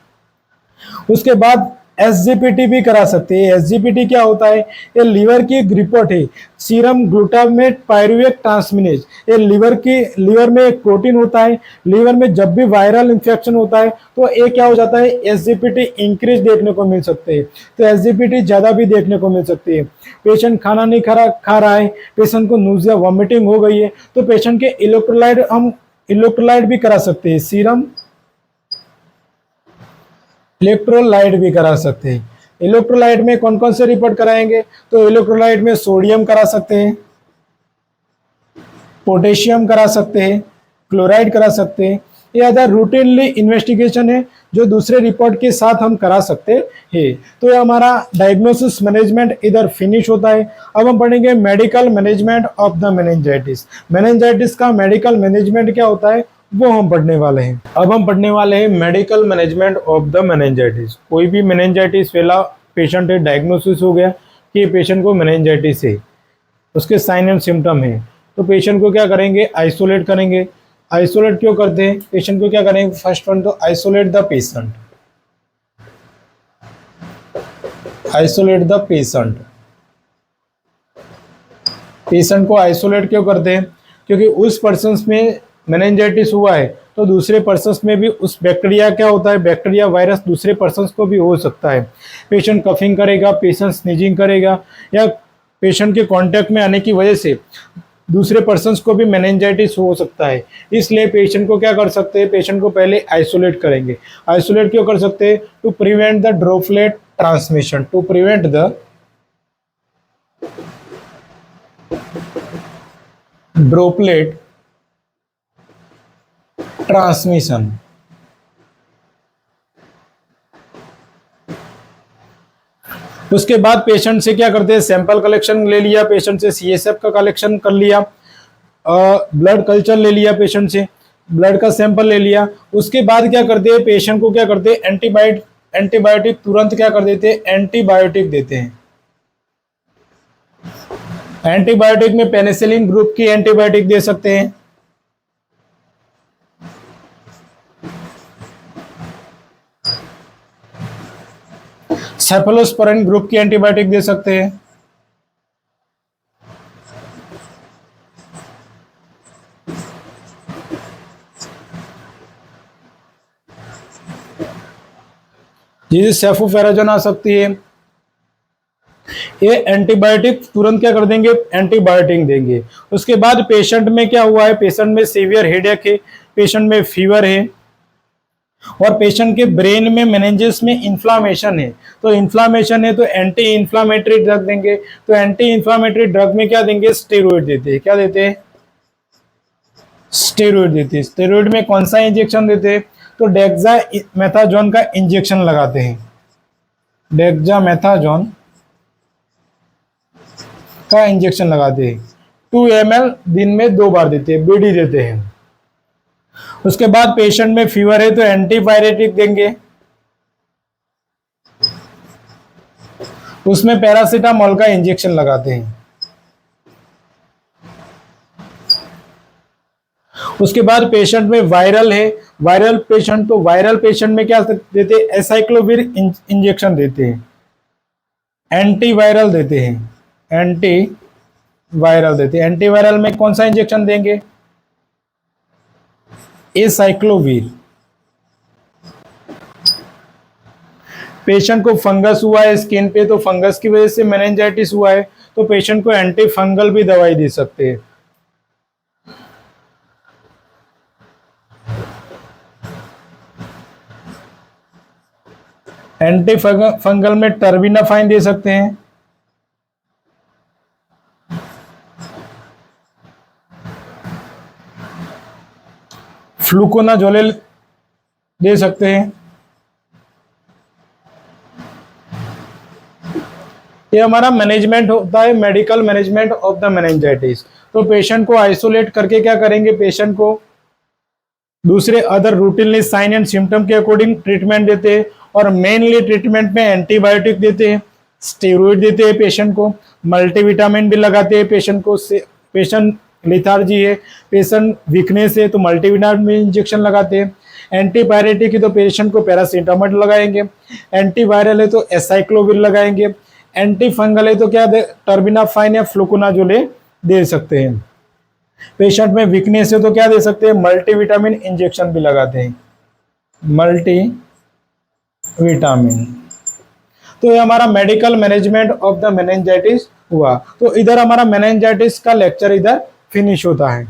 उसके बाद एसजीपीटी भी करा सकते हैं। एसजीपीटी क्या होता है, ये लीवर की एक रिपोर्ट है, सीरम ग्लूटामेट पायरुवेट ट्रांसमिनेज। ये लीवर में एक प्रोटीन होता है। लीवर में जब भी वायरल इंफेक्शन होता है तो ये क्या हो जाता है, एसजीपीटी इंक्रीज देखने को मिल सकते हैं। तो एसजीपीटी ज्यादा भी देखने को मिल सकती है। पेशेंट खाना नहीं खा रहा है, पेशेंट को नूजिया वॉमिटिंग हो गई है, तो पेशेंट के इलेक्ट्रोलाइट भी करा सकते हैं, सीरम इलेक्ट्रोलाइट भी करा सकते हैं। इलेक्ट्रोलाइट में कौन कौन से रिपोर्ट कराएंगे, तो इलेक्ट्रोलाइट में सोडियम करा सकते हैं, पोटेशियम करा सकते हैं, क्लोराइड करा सकते हैं। ये अदर रूटीनली इन्वेस्टिगेशन है जो दूसरे रिपोर्ट के साथ हम करा सकते हैं। तो ये हमारा डायग्नोसिस मैनेजमेंट इधर फिनिश होता है। अब हम पढ़ेंगे medical management of the meningitis. Meningitis का मेडिकल मैनेजमेंट क्या होता है वो हम पढ़ने वाले हैं। अब हम पढ़ने वाले हैं medical management of the meningitis. कोई भी मेनिंजाइटिस वाला पेशेंट है, डायग्नोसिस हो गया कि पेशेंट को मेनिंजाइटिस है, उसके साइन एंड सिम्टम है, तो पेशेंट को क्या करेंगे, आइसोलेट करेंगे। आइसोलेट क्यों करते हैं, पेशेंट को क्या करेंगे, फर्स्ट वन तो isolate the patient. Isolate the patient. Patient को आइसोलेट क्यों करते हैं? क्योंकि उस पर्सन में मेनिंजाइटिस हुआ है तो दूसरे पर्सन में भी उस बैक्टीरिया क्या होता है, बैक्टीरिया वायरस दूसरे पर्सन को भी हो सकता है। पेशेंट कफिंग करेगा, पेशेंट स्नीजिंग करेगा, या पेशेंट के कांटेक्ट में आने की वजह से दूसरे पर्सन को भी मेनिंजाइटिस हो सकता है। इसलिए पेशेंट को क्या कर सकते हैं, पेशेंट को पहले आइसोलेट करेंगे। आइसोलेट क्यों कर सकते हैं? To prevent the droplet transmission, to prevent the droplet transmission. उसके बाद पेशेंट से क्या करते हैं, सैंपल कलेक्शन ले लिया, पेशेंट से सीएसएफ का कलेक्शन कर लिया, ब्लड कल्चर ले लिया, पेशेंट से ब्लड का सैंपल ले लिया। उसके बाद क्या करते हैं, पेशेंट को क्या करते हैं, एंटीबायोटिक तुरंत क्या कर देते हैं, एंटीबायोटिक देते हैं। एंटीबायोटिक में पेनिसिलिन ग्रुप की एंटीबायोटिक दे सकते हैं, सेफलोस्पोरिन ग्रुप की एंटीबायोटिक दे सकते हैं, जिसे सेफोफेराजोन आ सकती है। ये एंटीबायोटिक तुरंत क्या कर देंगे, एंटीबायोटिक देंगे। उसके बाद पेशेंट में क्या हुआ है, पेशेंट में सीवियर हेडेक है, पेशेंट में फीवर है, और पेशेंट के ब्रेन में मेनिंजेस में इन्फ्लामेशन है। तो इन्फ्लामेशन है तो एंटी इन्फ्लामेटरी ड्रग देंगे। तो एंटी इन्फ्लामेटरी ड्रग में क्या देंगे, स्टेरॉइड देते हैं। क्या देते हैं, स्टेरॉइड देते हैं। स्टेरॉइड में कौन सा इंजेक्शन देते हैं, तो डेक्सामेथासोन का इंजेक्शन लगाते हैं। डेक्सामेथासोन का इंजेक्शन लगाते हैं। 2 ml दिन में 2 बार देते हैं, बीडी देते हैं। उसके बाद पेशेंट में फीवर है तो एंटीपायरेटिक देंगे, उसमें पैरासीटामोल का इंजेक्शन लगाते हैं। उसके बाद पेशेंट में वायरल है, वायरल पेशेंट, तो वायरल पेशेंट में क्या देते हैं, एसाइक्लोविर इंजेक्शन देते हैं, एंटीवायरल देते हैं, एंटीवायरल देते हैं। एंटीवायरल में कौन सा इंजेक्शन देंगे, एसाइक्लोविर। पेशेंट को फंगस हुआ है स्किन पे, तो फंगस की वजह से मेनिंजाइटिस हुआ है, तो पेशेंट को एंटी फंगल भी दवाई दे सकते हैं। एंटी फंगल में टर्बिनाफाइन दे सकते हैं, फ्लूकोनाजोल दे सकते हैं। ये हमारा मैनेजमेंट होता है, medical management of the meningitis. तो पेशेंट को आइसोलेट करके क्या करेंगे, पेशेंट को दूसरे other routinely sign and symptom के अकॉर्डिंग ट्रीटमेंट देते हैं, और मेनली ट्रीटमेंट में एंटीबायोटिक देते हैं, स्टेरॉइड देते हैं पेशेंट को, मल्टीविटामिन भी लगाते हैं पेशेंट को। पेशेंट लिथार्जी है, पेशेंट वीकनेस है तो मल्टीविटामिन इंजेक्शन लगाते हैं। एंटीपायरेटिक है तो पेशेंट को पैरासीटामोल लगाएंगे, एंटीवायरल है तो एसाइक्लोविर लगाएंगे, एंटी फंगल है तो क्या टर्बिनाफाइन या फ्लूकोनाजोल दे सकते हैं। पेशेंट में वीकनेस है तो क्या दे सकते हैं, मल्टीविटामिन इंजेक्शन भी लगाते हैं, मल्टीविटामिन। तो ये हमारा medical management of the meningitis हुआ। तो इधर हमारा मेनिंजाइटिस का लेक्चर इधर फिनिश होता है।